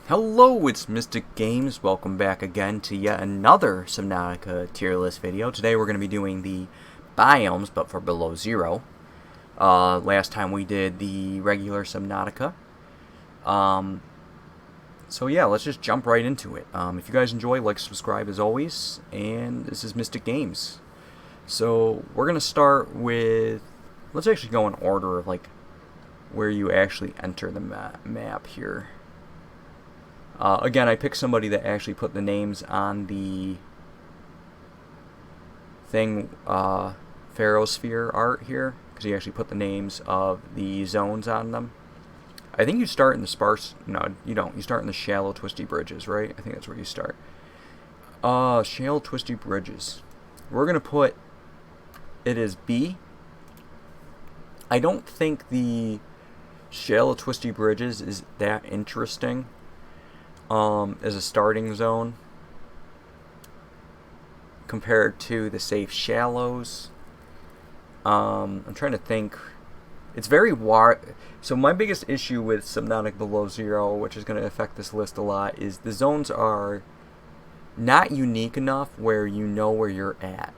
Hello, it's Mystic Games. Welcome back again to yet another Subnautica tier list video. Today we're going to be doing the biomes, but for below zero. Last time we did the regular Subnautica. So yeah, let's just jump right into it. If you guys enjoy, like, subscribe as always. And this is Mystic Games. So we're going to start with... Let's actually go in order of, like, where you actually enter the map here. Again, I picked somebody that actually put the names on the thing, Ferrosphere art here, because he actually put the names of the zones on them. I think you start in the sparse, no, you don't. You start in the shallow, twisty bridges, right? I think that's where you start. Shallow, twisty bridges. We're going to put it as B. I don't think the shallow, twisty bridges is that interesting. As a starting zone compared to the safe shallows. I'm trying to think. It's very wide. So my biggest issue with Subnautica Below Zero, which is going to affect this list a lot, is the zones are not unique enough where you know where you're at.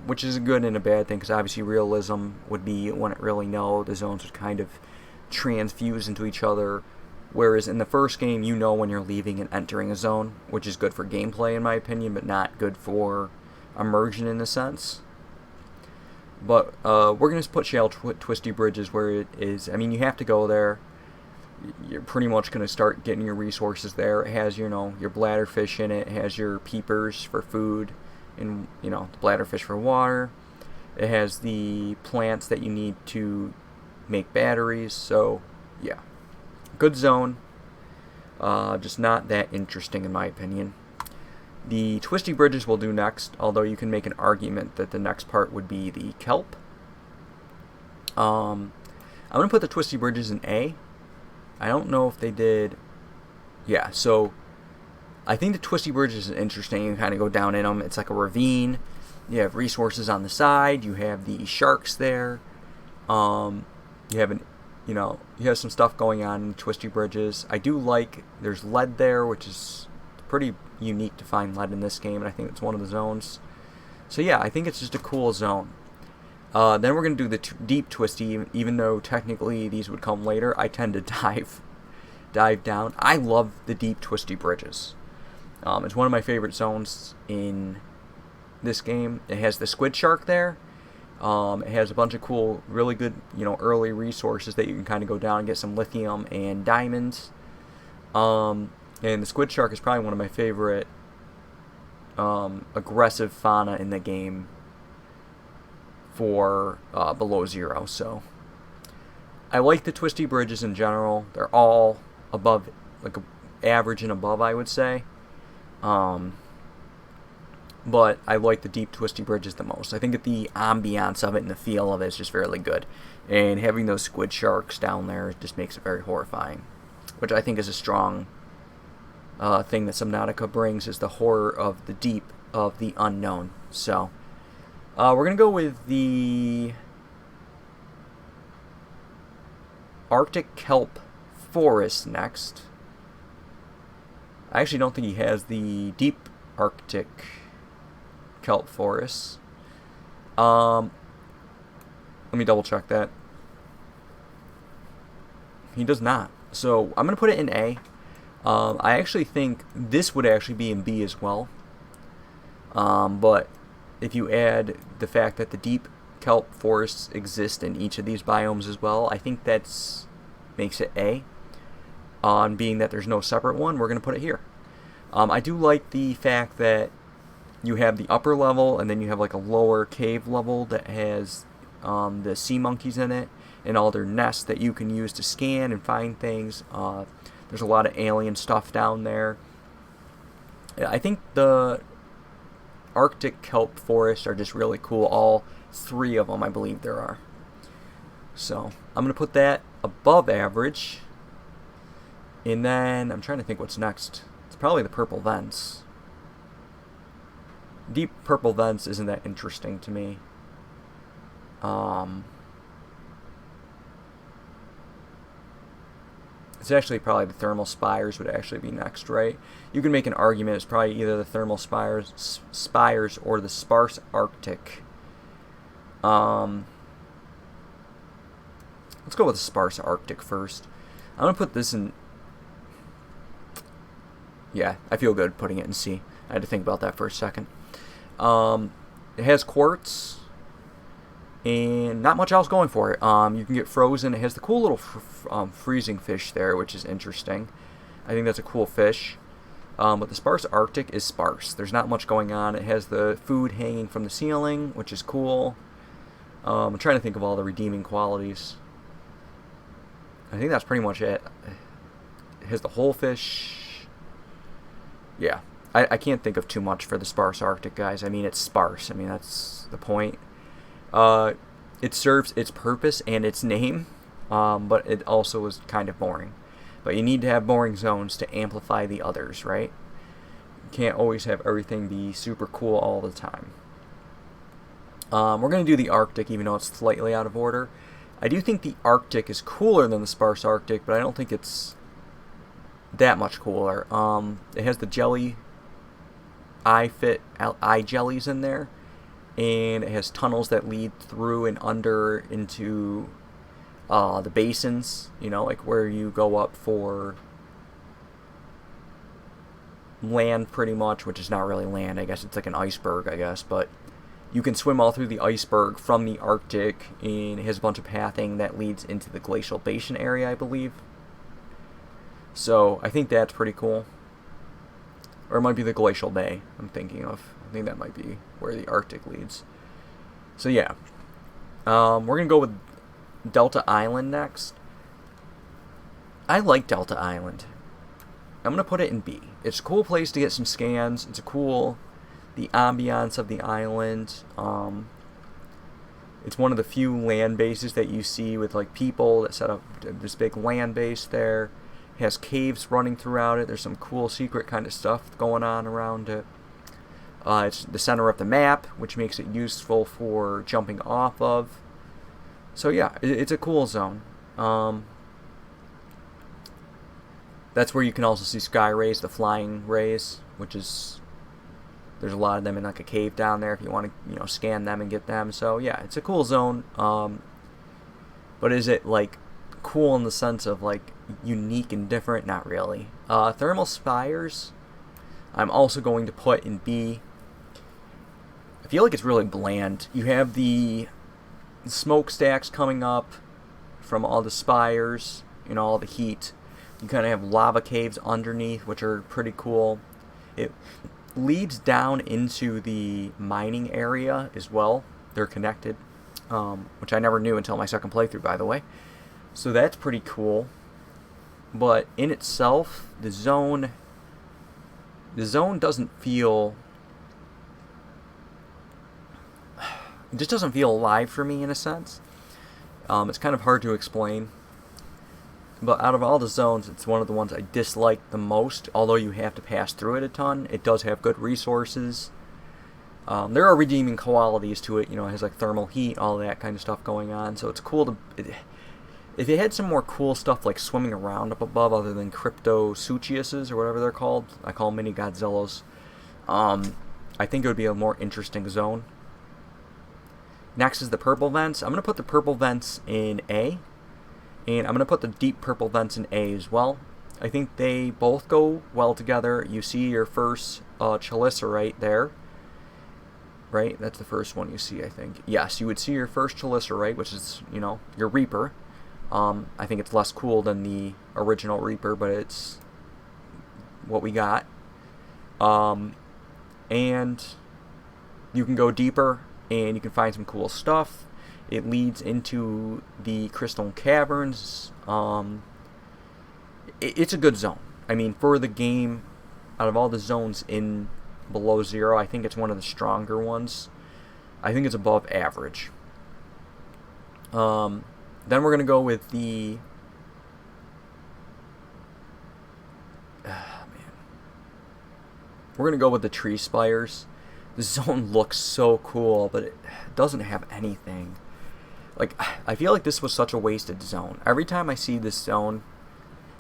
Which is a good and a bad thing, because obviously realism would be you wouldn't really know. The zones would kind of transfuse into each other. Whereas in the first game, you know when you're leaving and entering a zone, which is good for gameplay in my opinion, but not good for immersion in a sense. But we're going to put shallow twisty bridges where it is. I mean, you have to go there. You're pretty much going to start getting your resources there. It has, you know, your bladderfish in it. It has your peepers for food and, you know, the bladderfish for water. It has the plants that you need to make batteries. So, yeah. Good zone, just not that interesting in my opinion. The twisty bridges we'll do next, although you can make an argument that the next part would be the kelp. I'm going to put the twisty bridges in A. I don't know if they did... Yeah, so I think the twisty bridges is interesting. You kind of go down in them. It's like a ravine. You have resources on the side. You have the sharks there. You have an... You know, you have some stuff going on in twisty bridges. I do like, there's lead there, which is pretty unique to find lead in this game, and I think it's one of the zones. So yeah, I think it's just a cool zone. Then we're going to do the deep twisty, even though technically these would come later. I tend to dive down. I love the deep twisty bridges. It's one of my favorite zones in this game. It has the squid shark there. It has a bunch of cool, really good, you know, early resources that you can kind of go down and get some lithium and diamonds. And the squid shark is probably one of my favorite aggressive fauna in the game for below zero. So I like the twisty bridges in general. They're all above, like average and above, I would say. But I like the deep twisty bridges the most. I think that the ambiance of it and the feel of it is just really good. And having those squid sharks down there just makes it very horrifying. Which I think is a strong thing that Subnautica brings, is the horror of the deep, of the unknown. So, we're going to go with the Arctic kelp forest next. I actually don't think he has the deep Arctic kelp forests. Let me double check that. He does not. So I'm going to put it in A. I actually think this would actually be in B as well. But if you add the fact that the deep kelp forests exist in each of these biomes as well, I think that's makes it A. Being that there's no separate one, we're going to put it here. I do like the fact that you have the upper level, and then you have like a lower cave level that has the sea monkeys in it, and all their nests that you can use to scan and find things. There's a lot of alien stuff down there. I think the Arctic kelp forests are just really cool. All three of them, I believe there are. So I'm going to put that above average. And then I'm trying to think what's next. It's probably the purple vents. Deep purple vents isn't that interesting to me. It's actually probably the thermal spires would actually be next, right? You can make an argument it's probably either the thermal spires or the sparse Arctic. Let's go with the sparse Arctic first. I'm going to put this in... Yeah, I feel good putting it in C. I had to think about that for a second. It has quartz and not much else going for it. You can get frozen. It has the cool little freezing fish there, which is interesting. I think that's a cool fish. But the sparse Arctic is sparse. There's not much going on. It has the food hanging from the ceiling, which is cool. I'm trying to think of all the redeeming qualities. I think that's pretty much it. It has the whole fish. Yeah. I can't think of too much for the sparse Arctic, guys. I mean, it's sparse. I mean, that's the point. It serves its purpose and its name, but it also is kind of boring. But you need to have boring zones to amplify the others, right? You can't always have everything be super cool all the time. We're going to do the Arctic, even though it's slightly out of order. I do think the Arctic is cooler than the sparse Arctic, but I don't think it's that much cooler. It has the jelly eye jellies in there, and it has tunnels that lead through and under into the basins, you know, like where you go up for land pretty much, which is not really land. I guess it's like an iceberg, I guess, but you can swim all through the iceberg from the Arctic, and it has a bunch of pathing that leads into the glacial basin area, I believe. So I think that's pretty cool. Or it might be the glacial bay I'm thinking of. I think that might be where the Arctic leads. So yeah. We're going to go with Delta Island next. I like Delta Island. I'm going to put it in B. It's a cool place to get some scans. It's the ambiance of the island. It's one of the few land bases that you see with like people that set up this big land base there. It has caves running throughout it. There's some cool secret kind of stuff going on around it. It's the center of the map, which makes it useful for jumping off of. So yeah, it's a cool zone. That's where you can also see sky rays, the flying rays, which is... There's a lot of them in like a cave down there if you want to, you know, scan them and get them. So yeah, it's a cool zone. But is it like cool in the sense of like unique and different? Not really. Thermal spires, I'm also going to put in B. I feel like it's really bland. You have the smokestacks coming up from all the spires, you know, all the heat. You kind of have lava caves underneath, which are pretty cool. It leads down into the mining area as well. They're connected, which I never knew until my second playthrough, by the way. So that's pretty cool. But in itself, the zone doesn't feel... It just doesn't feel alive for me in a sense. It's kind of hard to explain. But out of all the zones, it's one of the ones I dislike the most. Although you have to pass through it a ton, it does have good resources. There are redeeming qualities to it. You know, it has like thermal heat, all that kind of stuff going on. So it's cool to... If it had some more cool stuff like swimming around up above other than Cryptosuchiuses or whatever they're called. I call them mini Godzillas. I think it would be a more interesting zone. Next is the purple vents. I'm going to put the purple vents in A. And I'm going to put the deep purple vents in A as well. I think they both go well together. You see your first chelicerite there. Right? That's the first one you see, I think. Yes, you would see your first chelicerite, which is, you know, your Reaper. I think it's less cool than the original Reaper, but it's what we got. And you can go deeper, and you can find some cool stuff. It leads into the crystal caverns. It's a good zone. I mean, for the game, out of all the zones in Below Zero, I think it's one of the stronger ones. I think it's above average. Then we're going to go with the... We're going to go with the tree spires. The zone looks so cool, but it doesn't have anything. Like, I feel like this was such a wasted zone. Every time I see this zone,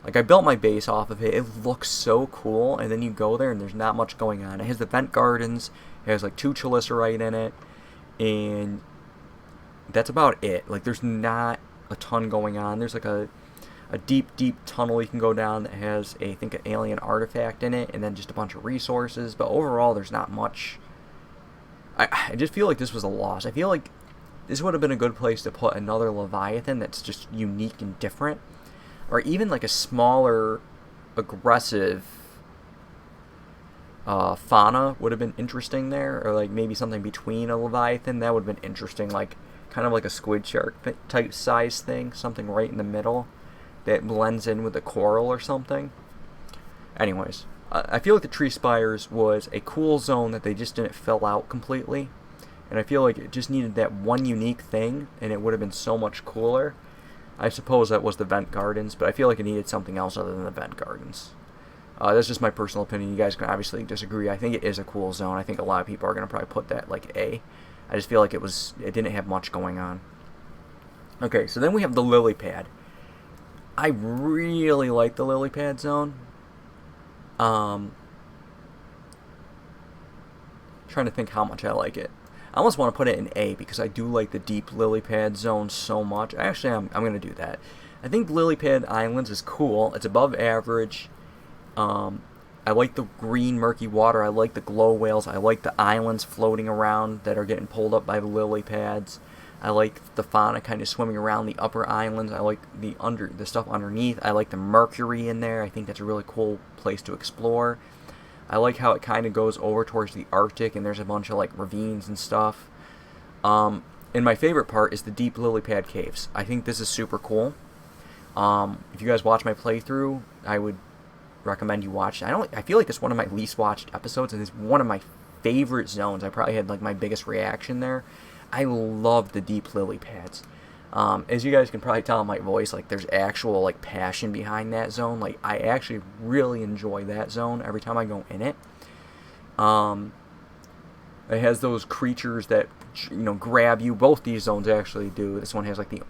Like, I built my base off of it. It looks so cool, and then you go there and there's not much going on. It has the vent gardens. It has like 2 chelicerite in it, and that's about it. Like, there's not a ton going on. There's like a deep, deep tunnel you can go down that has, I think, an alien artifact in it, and then just a bunch of resources. But overall, there's not much. I just feel like this was a loss. I feel like this would have been a good place to put another Leviathan that's just unique and different. Or even like a smaller, aggressive fauna would have been interesting there. Or like maybe something between a Leviathan. That would have been interesting. Like kind of like a squid shark type size thing. Something right in the middle that blends in with the coral or something. Anyways, I feel like the Tree Spires was a cool zone that they just didn't fill out completely. And I feel like it just needed that one unique thing, and it would have been so much cooler. I suppose that was the vent gardens, but I feel like it needed something else other than the vent gardens. That's just my personal opinion. You guys can obviously disagree. I think it is a cool zone. I think a lot of people are going to probably put that like A. I just feel like it didn't have much going on. Okay, so then we have the lily pad. I really like the lily pad zone. Trying to think how much I like it. I almost want to put it in A because I do like the deep lily pad zone so much. Actually, I'm going to do that. I think Lily Pad Islands is cool. It's above average. I like the green murky water. I like the glow whales. I like the islands floating around that are getting pulled up by the lily pads. I like the fauna kind of swimming around the upper islands. I like the stuff underneath. I like the mercury in there. I think that's a really cool place to explore. I like how it kind of goes over towards the Arctic, and there's a bunch of like ravines and stuff. And my favorite part is the deep lily pad caves. I think this is super cool. If you guys watch my playthrough, I would recommend you watch it. I feel like it's one of my least watched episodes, and it's one of my favorite zones. I probably had like my biggest reaction there. I love the deep lily pads. As you guys can probably tell in my voice, like there's actual like passion behind that zone. Like I actually really enjoy that zone every time I go in it. It has those creatures that grab you. Both these zones actually do. This one has like the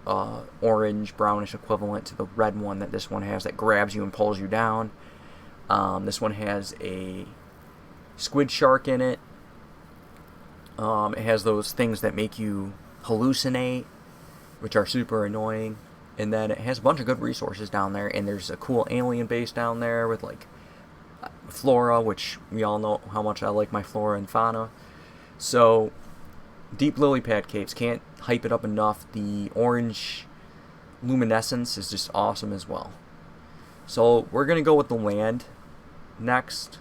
orange brownish equivalent to the red one that this one has that grabs you and pulls you down. This one has a squid shark in it. It has those things that make you hallucinate, which are super annoying. And then it has a bunch of good resources down there. And there's a cool alien base down there with like flora, which we all know how much I like my flora and fauna. So, deep lily pad caves, can't hype it up enough. The orange luminescence is just awesome as well. So we're gonna go with the land next.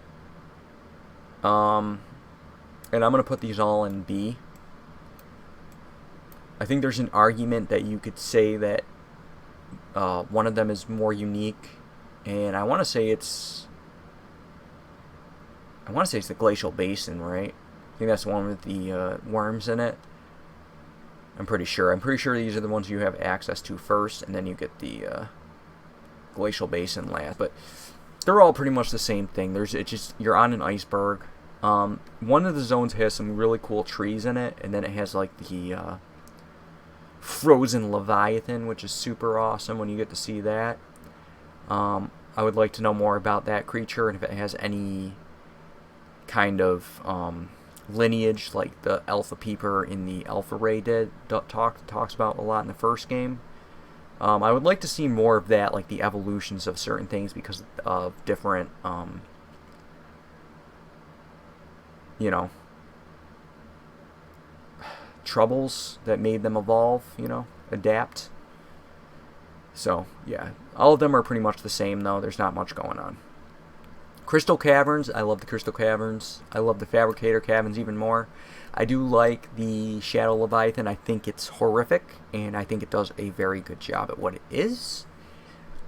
And I'm going to put these all in B. I think there's an argument that you could say that one of them is more unique, and I want to say it's the Glacial Basin, right? I think that's the one with the worms in it. I'm pretty sure. I'm pretty sure these are the ones you have access to first, and then you get the Glacial Basin last. But they're all pretty much the same thing. You're on an iceberg. One of the zones has some really cool trees in it, and then it has like the frozen Leviathan, which is super awesome when you get to see that. I would like to know more about that creature and if it has any kind of lineage like the Alpha Peeper in the Alpha Ray talks about a lot in the first game. I would like to see more of that, like the evolutions of certain things because of different troubles that made them evolve, adapt. So, yeah. All of them are pretty much the same, though. There's not much going on. Crystal Caverns. I love the Crystal Caverns. I love the Fabricator Caverns even more. I do like the Shadow Leviathan. I think it's horrific, and I think it does a very good job at what it is.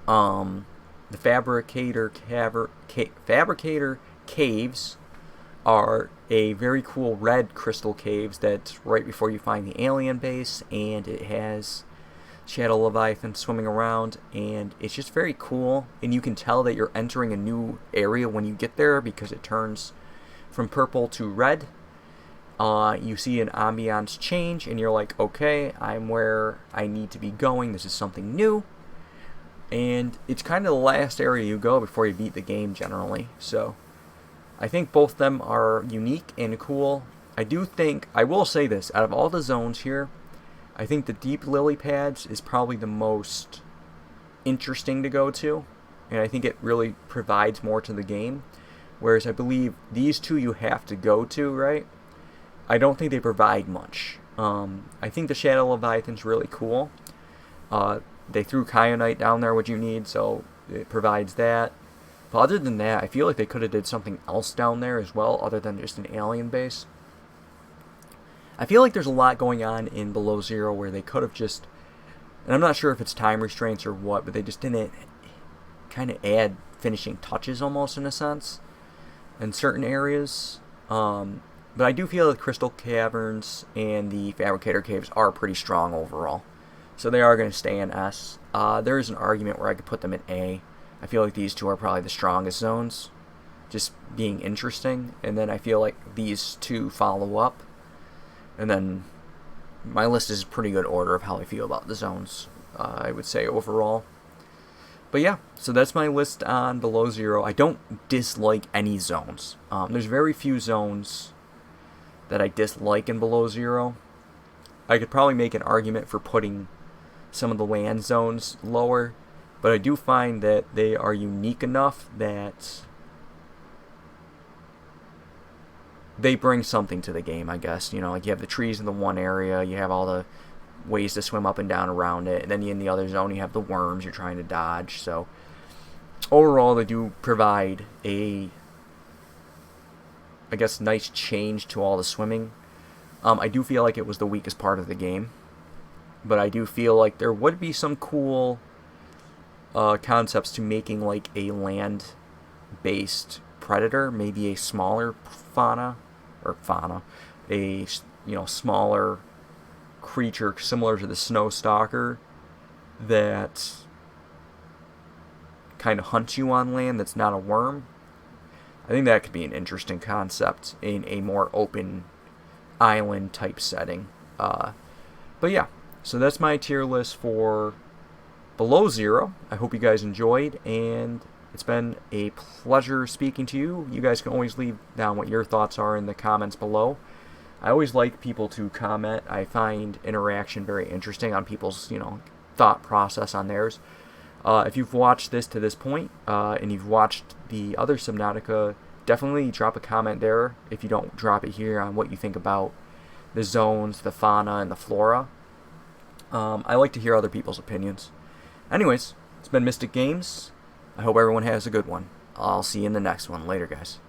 The Fabricator Caves are a very cool red crystal caves that's right before you find the alien base, and it has Shadow Leviathan swimming around, and it's just very cool, and you can tell that you're entering a new area when you get there because it turns from purple to red. You see an ambiance change, and you're like, okay, I'm where I need to be going. This is something new. and it's kind of the last area you go before you beat the game generally. So I think both of them are unique and cool. I will say this, out of all the zones here, I think the deep lily pads is probably the most interesting to go to, and I think it really provides more to the game. Whereas I believe these two you have to go to, right? I don't think they provide much. I think the Shadow Leviathan's really cool. They threw Kyanite down there, what you need, so it provides that. But other than that, I feel like they could have did something else down there as well, other than just an alien base. I feel like there's a lot going on in Below Zero where they could have just, and I'm not sure if it's time restraints or what, but they just didn't kind of add finishing touches almost in a sense in certain areas. But I do feel the Crystal Caverns and the Fabricator Caves are pretty strong overall. So they are going to stay in S. There is an argument where I could put them in A. I feel like these two are probably the strongest zones, just being interesting. And then I feel like these two follow up. And then my list is a pretty good order of how I feel about the zones, I would say, overall. But yeah, so that's my list on Below Zero. I don't dislike any zones. There's very few zones that I dislike in Below Zero. I could probably make an argument for putting some of the land zones lower, but I do find that they are unique enough that they bring something to the game, I guess. You know, like you have the trees in the one area, you have all the ways to swim up and down around it, and then in the other zone you have the worms you're trying to dodge. So overall, they do provide a, I guess, nice change to all the swimming. I do feel like it was the weakest part of the game, but I do feel like there would be some cool concepts to making like a land-based predator, maybe a smaller fauna, a smaller creature similar to the Snow Stalker that kind of hunts you on land that's not a worm. I think that could be an interesting concept in a more open island type setting. But yeah, so that's my tier list for Below Zero. I hope you guys enjoyed, and it's been a pleasure speaking to you. You guys can always leave down what your thoughts are in the comments below. I always like people to comment. I find interaction very interesting on people's, thought process on theirs. If you've watched this to this point, and you've watched the other Subnautica, definitely drop a comment there if you don't drop it here on what you think about the zones, the fauna, and the flora. I like to hear other people's opinions. Anyways, it's been Mystic Games. I hope everyone has a good one. I'll see you in the next one. Later, guys.